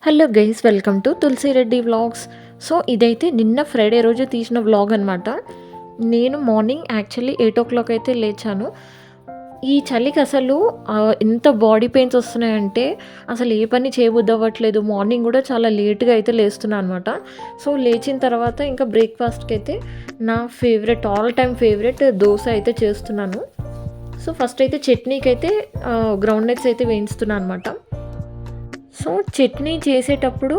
Hello guys, welcome to Tulasireddy vlogs. So ఇదైతే నిన్న Friday రోజు తీసిన వ్లాగ్ అనమాట. నేను మార్నింగ్ యాక్చువల్లీ 8 అయితే లేచాను. ఈ చలికి అసలు ఎంత బాడీ పెయిన్స్ వస్తున్నాయంటే అసలు ఏ పని చేయబుద్ధి అవ్వట్లేదు. మార్నింగ్ కూడా చాలా లేట్గా అయితే లేస్తున్నాను అనమాట. సో లేచిన తర్వాత ఇంకా బ్రేక్ఫాస్ట్కి అయితే నా favourite, all time favourite dosa అయితే చేస్తున్నాను. సో ఫస్ట్ అయితే చట్నీకి అయితే గ్రౌండ్ నట్స్ అయితే వేయిస్తున్నాను అనమాట. సో చట్నీ చేసేటప్పుడు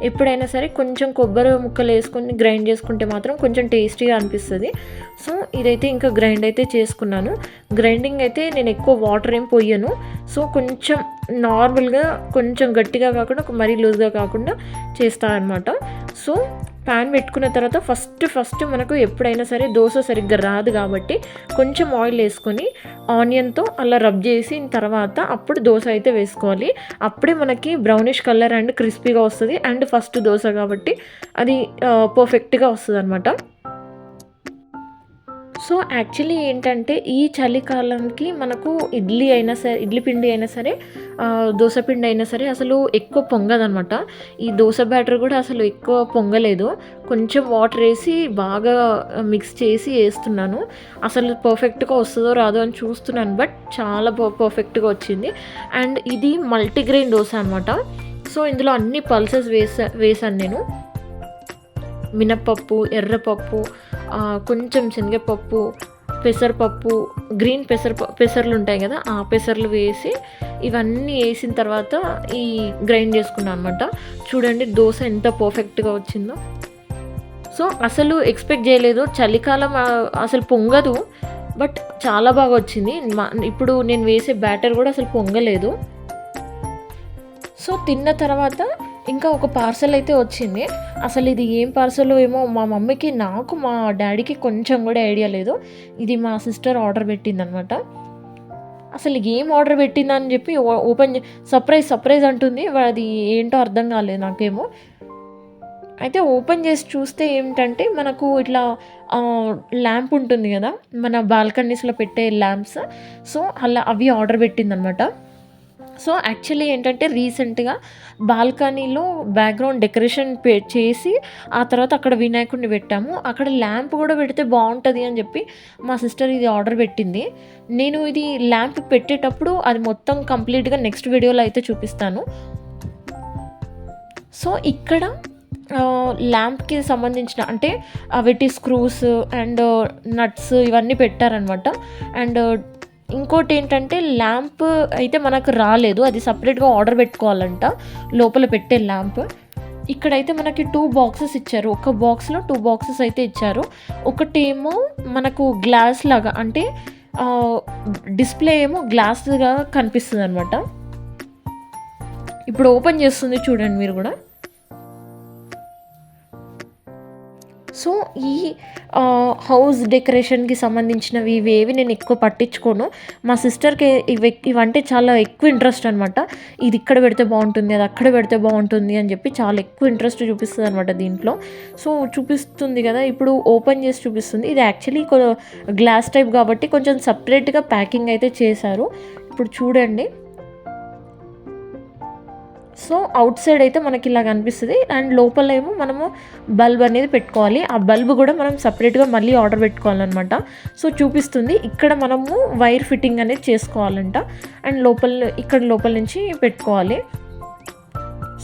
ఎప్పుడైనా సరే కొంచెం కొబ్బరి ముక్కలు వేసుకొని గ్రైండ్ చేసుకుంటే మాత్రం కొంచెం టేస్టీగా అనిపిస్తుంది. సో ఇదైతే ఇంకా గ్రైండ్ అయితే చేసుకున్నాను. గ్రైండింగ్ అయితే నేను ఎక్కువ వాటర్ ఏం పోయను. సో కొంచెం నార్మల్గా, కొంచెం గట్టిగా కాకుండా మరీ లూజ్గా కాకుండా చేస్తాను అనమాట. సో ప్యాన్ పెట్టుకున్న తర్వాత ఫస్ట్ మనకు ఎప్పుడైనా సరే దోశ సరిగ్గా రాదు కాబట్టి కొంచెం ఆయిల్ వేసుకొని ఆనియన్తో అలా రబ్ చేసి తర్వాత అప్పుడు దోశ అయితే వేసుకోవాలి. అప్పుడే మనకి బ్రౌనిష్ కలర్ అండ్ క్రిస్పీగా వస్తుంది. అండ్ ఫస్ట్ దోశ కాబట్టి అది పర్ఫెక్ట్గా వస్తుంది అనమాట. సో యాక్చువల్లీ ఏంటంటే ఈ చలికాలంకి మనకు ఇడ్లీ అయినా సరే, ఇడ్లీ పిండి అయినా సరే, దోశ పిండి అయినా సరే అసలు ఎక్కువ పొంగదనమాట. ఈ దోశ బ్యాటర్ కూడా అసలు ఎక్కువ పొంగలేదు. కొంచెం వాటర్ వేసి బాగా మిక్స్ చేసి వేస్తున్నాను. అసలు పర్ఫెక్ట్గా వస్తుందో రాదో అని చూస్తున్నాను, బట్ చాలా పర్ఫెక్ట్గా వచ్చింది. అండ్ ఇది మల్టీగ్రెయిన్ దోశ అనమాట. సో ఇందులో అన్ని పల్సెస్ వేసాను నేను. మినప్పప్పు, ఎర్రపప్పు, కొంచెం శనగపప్పు, పెసరపప్పు, గ్రీన్ పెసర్లు ఉంటాయి కదా, ఆ పెసర్లు వేసి ఇవన్నీ వేసిన తర్వాత ఈ గ్రైండ్ చేసుకున్నాను అనమాట. చూడండి దోశ ఎంత పర్ఫెక్ట్గా వచ్చిందో. సో అసలు ఎక్స్పెక్ట్ చేయలేదు, చలికాలం అసలు పొంగదు, బట్ చాలా బాగా వచ్చింది. ఇప్పుడు నేను వేసే బ్యాటర్ కూడా అసలు పొంగలేదు. సో తిన్న తర్వాత ఇంకా ఒక పార్సల్ అయితే వచ్చింది. అసలు ఇది ఏం పార్సల్ ఏమో మా మమ్మీకి, నాకు, మా డాడీకి కొంచెం కూడా ఐడియా లేదు. ఇది మా సిస్టర్ ఆర్డర్ పెట్టిందనమాట. అసలు ఏం ఆర్డర్ పెట్టిందని చెప్పి ఓపెన్ సర్ప్రైజ్ అంటుంది. అది ఏంటో అర్థం కాలేదు నాకేమో. అయితే ఓపెన్ చేసి చూస్తే ఏమిటంటే మనకు ఇట్లా ల్యాంప్ ఉంటుంది కదా, మన బాల్కనీస్లో పెట్టే ల్యాంప్స్. సో అలా అవి ఆర్డర్ పెట్టిందనమాట. సో యాక్చువల్లీ ఏంటంటే రీసెంట్గా బాల్కనీలో బ్యాక్గ్రౌండ్ డెకరేషన్ చేసి ఆ తర్వాత అక్కడ వినాయకుడిని పెట్టాము. అక్కడ ల్యాంప్ కూడా పెడితే బాగుంటుంది అని చెప్పి మా సిస్టర్ ఇది ఆర్డర్ పెట్టింది. నేను ఇది ల్యాంప్ పెట్టేటప్పుడు అది మొత్తం కంప్లీట్గా నెక్స్ట్ వీడియోలో అయితే చూపిస్తాను. సో ఇక్కడ ల్యాంప్కి సంబంధించిన అంటే వీటి స్క్రూస్ అండ్ నట్స్ ఇవన్నీ పెట్టారనమాట. అండ్ ఇంకోటి ఏంటంటే ల్యాంప్ అయితే మనకు రాలేదు, అది సపరేట్గా ఆర్డర్ పెట్టుకోవాలంట లోపల పెట్టే ల్యాంప్. ఇక్కడైతే మనకి 2 బాక్సెస్ ఇచ్చారు. ఒక బాక్స్లో 2 బాక్సెస్ అయితే ఇచ్చారు. ఒకటేమో మనకు గ్లాస్ లాగా, అంటే డిస్ప్లే ఏమో గ్లాస్గా కనిపిస్తుంది అనమాట. ఇప్పుడు ఓపెన్ చేస్తుంది చూడండి మీరు కూడా. సో ఈ హౌస్ డెకరేషన్కి సంబంధించినవి ఇవేవి నేను ఎక్కువ పట్టించుకోను. మా సిస్టర్కి ఇవంటే చాలా ఎక్కువ ఇంట్రెస్ట్ అనమాట. ఇది ఇక్కడ పెడితే బాగుంటుంది, అది అక్కడ పెడితే బాగుంటుంది అని చెప్పి చాలా ఎక్కువ ఇంట్రెస్ట్ చూపిస్తుంది అనమాట దీంట్లో. సో చూపిస్తుంది కదా, ఇప్పుడు ఓపెన్ చేసి చూపిస్తుంది. ఇది యాక్చువల్లీ గ్లాస్ టైప్ కాబట్టి కొంచెం సపరేట్గా ప్యాకింగ్ అయితే చేశారు. ఇప్పుడు చూడండి. సో అవుట్ సైడ్ అయితే మనకి ఇలా కనిపిస్తుంది. అండ్ లోపల ఏమో మనము బల్బ్ అనేది పెట్టుకోవాలి. ఆ బల్బ్ కూడా మనం సపరేట్గా మళ్ళీ ఆర్డర్ పెట్టుకోవాలన్నమాట. సో చూపిస్తుంది ఇక్కడ మనము వైర్ ఫిట్టింగ్ అనేది చేసుకోవాలంట. అండ్ ఇక్కడ లోపల నుంచి పెట్టుకోవాలి.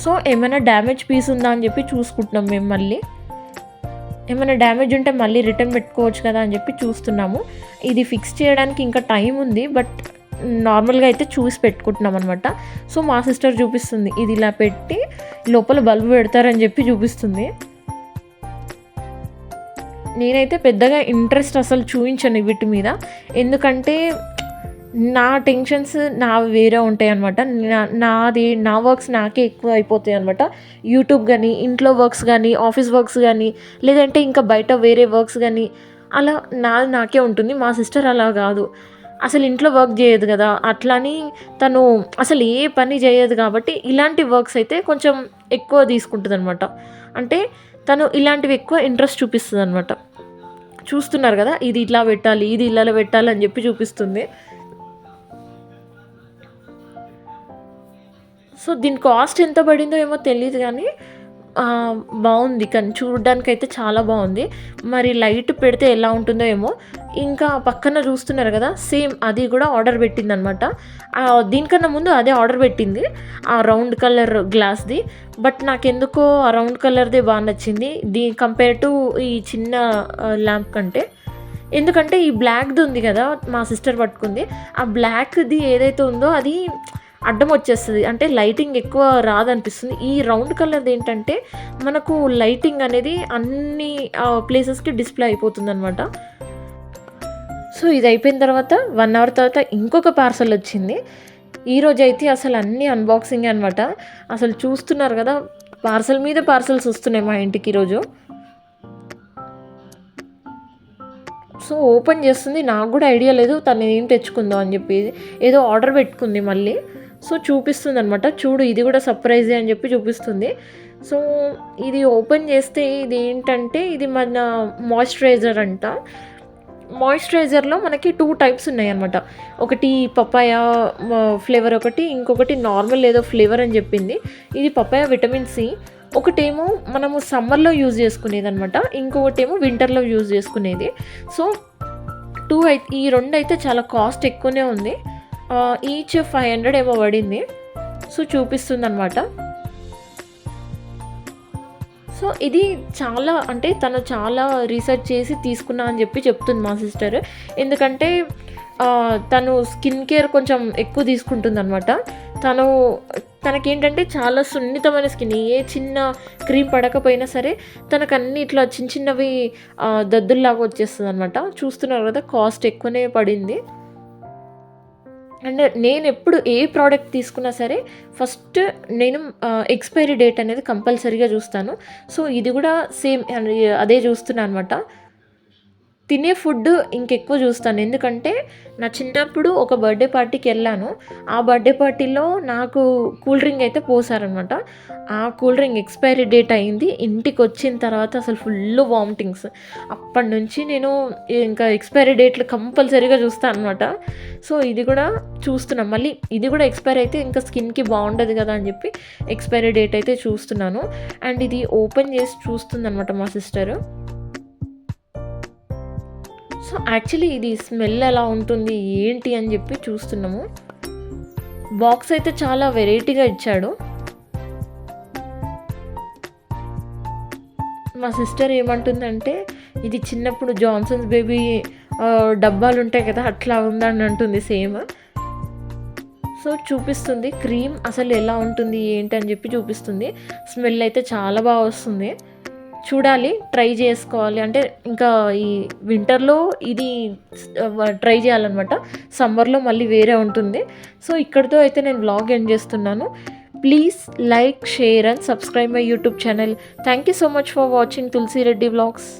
సో ఏమైనా డ్యామేజ్ పీస్ ఉందా అని చెప్పి చూసుకుంటున్నాం మేము. మళ్ళీ ఏమైనా డ్యామేజ్ ఉంటే మళ్ళీ రిటర్న్ పెట్టుకోవచ్చు కదా అని చెప్పి చూస్తున్నాము. ఇది ఫిక్స్ చేయడానికి ఇంకా టైం ఉంది, బట్ నార్మల్గా అయితే చూసి పెట్టుకుంటున్నాం అనమాట. సో మా సిస్టర్ చూపిస్తుంది, ఇది ఇలా పెట్టి లోపల బల్బు పెడతారని చెప్పి చూపిస్తుంది. నేనైతే పెద్దగా ఇంట్రెస్ట్ అసలు చూపించను వీటి మీద, ఎందుకంటే నా టెన్షన్స్ వేరే ఉంటాయి అనమాట. నా వర్క్స్ నాకే ఎక్కువ అయిపోతాయి అనమాట. యూట్యూబ్ కానీ, ఇంట్లో వర్క్స్ కానీ, ఆఫీస్ వర్క్స్ కానీ, లేదంటే ఇంకా బయట వేరే వర్క్స్ కానీ, అలా నాకే ఉంటుంది. మా సిస్టర్ అలా కాదు, అసలు ఇంట్లో వర్క్ చేయదు కదా, అట్లని తను అసలు ఏ పని చేయదు కాబట్టి ఇలాంటి వర్క్స్ అయితే కొంచెం ఎక్కువ తీసుకుంటుంది అనమాట. అంటే తను ఇలాంటివి ఎక్కువ ఇంట్రెస్ట్ చూపిస్తుంది అనమాట. చూస్తున్నారు కదా, ఇది ఇట్లా పెట్టాలి, ఇది ఇలా పెట్టాలి అని చెప్పి చూపిస్తుంది. సో దీని కాస్ట్ ఎంత పడిందో ఏమో తెలీదు గానీ బావుంది. కానీ చూడ్డానికైతే చాలా బావుంది. మరి లైట్ పెడితే ఎలా ఉంటుందో ఏమో! ఇంకా పక్కన చూస్తున్నారు గదా! సేమ్ అది గూడా ఆర్డర్ పెట్టిందనమాట. దీనికన్నా ముందు అదే ఆర్డర్ పెట్టింది. ఆ రౌండ్ కలర్ గ్లాస్‌ది. బట్ నాకెందుకో ఆ రౌండ్ కలర్‌దే బా నచ్చింది. కంపేర్ టు ఈ చిన్న ల్యాంప్ కంటే. ఎందుకంటే ఈ బ్లాక్‌ది ఉంది గదా! మా సిస్టర్ పట్టుకుంది. ఆ బ్లాక్‌ది ఏదైతే ఉందో అది అడ్డం వచ్చేస్తది. అంటే లైటింగ్ ఎక్కువ రాదనిపిస్తుంది. ఈ రౌండ్ కలర్‌ది ఏంటంటే మనకు లైటింగ్ అనేది అన్ని ప్లేసెస్‌కి డిస్‌ప్లే అయిపోతుందనమాట. సో ఇది అయిపోయిన తర్వాత 1 అవర్ తర్వాత ఇంకొక పార్సెల్ వచ్చింది. ఈరోజైతే అసలు అన్నీ అన్బాక్సింగే అనమాట. అసలు చూస్తున్నారు గదా! పార్సెల్ మీద పార్సెల్స్ వస్తున్నాయి మా ఇంటికి ఈరోజు. సో ఓపెన్ చేస్తుంది. నాకు గూడా ఐడియా లేదు తను ఏం తెచ్చుకుందో అని జెప్పి. ఏదో ఆర్డర్ పెట్టుకుంది మళ్ళీ. సో చూపిస్తుందనమాట. చూడు ఇది గూడా సర్ప్రైజే అని జెప్పి చూపిస్తుంది. సో ఇది ఓపెన్ చేస్తే ఇదేంటంటే ఇది మన మాయిశ్చరైజర్ అంట. మాయిశ్చరైజర్‌లో మనకి 2 టైప్స్ ఉన్నాయన్నమాట. ఒకటి పపాయ ఫ్లేవర్ ఒకటి, ఇంకొకటి నార్మల్ ఏదో ఫ్లేవర్ అని జెప్పింది. ఇది పపాయ విటమిన్ సి. ఒకటేమో మనము సమ్మర్‌లో యూజ్ చేసుకునేదనమాట. ఇంకొకటేమో వింటర్‌లో యూజ్ చేసుకునేది. సో ఈ రెండైతే చాలా కాస్ట్ ఎక్కువనే ఉంది. ఈచ్ 500 ఏమో పడింది. సో చూపిస్తుందనమాట. సో ఇది చాలా అంటే తను చాలా రీసెర్చ్ చేసి తీసుకున్నా అని చెప్తుంది మా సిస్టర్. ఎందుకంటే తను స్కిన్ కేర్ కొంచెం ఎక్కువ తీసుకుంటుందనమాట. తనకేంటంటే చాలా సున్నితమైన స్కిన్. ఏ చిన్న క్రీమ్ పడకపోయినా సరే తనకన్నీ ఇట్లా చిన్న చిన్నవి దద్దుల్లాగా వచ్చేస్తదనమాట. చూస్తున్నారు కదా! కాస్ట్ ఎక్కువనే పడింది. అండ్ నేనెప్పుడు ఏ ప్రోడక్ట్ తీసుకున్నా సరే ఫస్ట్ నేను ఎక్స్‌పైరీ డేట్ అనేది కంపల్సరీగా చూస్తాను. సో ఇది కూడా సేమ్ అదే చూస్తున్నా అనమాట. తినే ఫుడ్ ఇంకెక్కువ చూస్తాను. ఎందుకంటే నా చిన్నప్పుడు ఒక బర్త్‌డే పార్టీకెళ్ళాను. ఆ బర్త్‌డే పార్టీలో నాకు కూల్ డ్రింక్ అయితే పోసారనమాట. ఆ కూల్ డ్రింక్ ఎక్స్‌పైరీ డేట్ అయింది. ఇంటికొచ్చిన తర్వాత అసలు ఫుల్లు వామిటింగ్స్. అప్పటినుంచి నేను ఇంకా ఎక్స్‌పైరీ డేట్లు కంపల్సరీగా చూస్తా అనమాట. సో ఇది కూడా చూస్తున్నా. మళ్ళీ ఇది కూడా ఎక్స్‌పైర్ అయితే ఇంకా స్కిన్‌కి బావుండదు కదా అని చెప్పి ఎక్స్‌పైరీ డేట్ అయితే చూస్తున్నాను. అండ్ ఇది ఓపెన్ చేసి చూస్తుందనమాట మా సిస్టరు. సో యాక్చువల్లీ ఇది స్మెల్ ఎలా ఉంటుంది ఏంటి అని చెప్పి చూస్తున్నాము. బాక్స్ అయితే చాలా వెరైటీగా ఇచ్చాడు. మా సిస్టర్ ఏమంటుందంటే ఇది చిన్నప్పుడు జాన్సన్స్ బేబీ డబ్బాలు ఉంటాయి కదా అట్లా ఉందని అంటుంది సేమ్. సో చూపిస్తుంది క్రీమ్ అసలు ఎలా ఉంటుంది ఏంటి అని చెప్పి చూపిస్తుంది. స్మెల్ అయితే చాలా బాగా వస్తుంది. చూడాలి, ట్రై చేసుకోవాలి. అంటే ఇంకా ఈ వింటర్‌లో ఇది ట్రై చేయాలన్నమాట. సమ్మర్‌లో మళ్ళీ వేరే ఉంటుంది. సో ఇక్కడితో అయితే నేను వ్లాగ్ ఎండ్ చేస్తున్నాను. Please like, share and subscribe my YouTube channel. Thank you so much for watching Tulasi Reddy vlogs.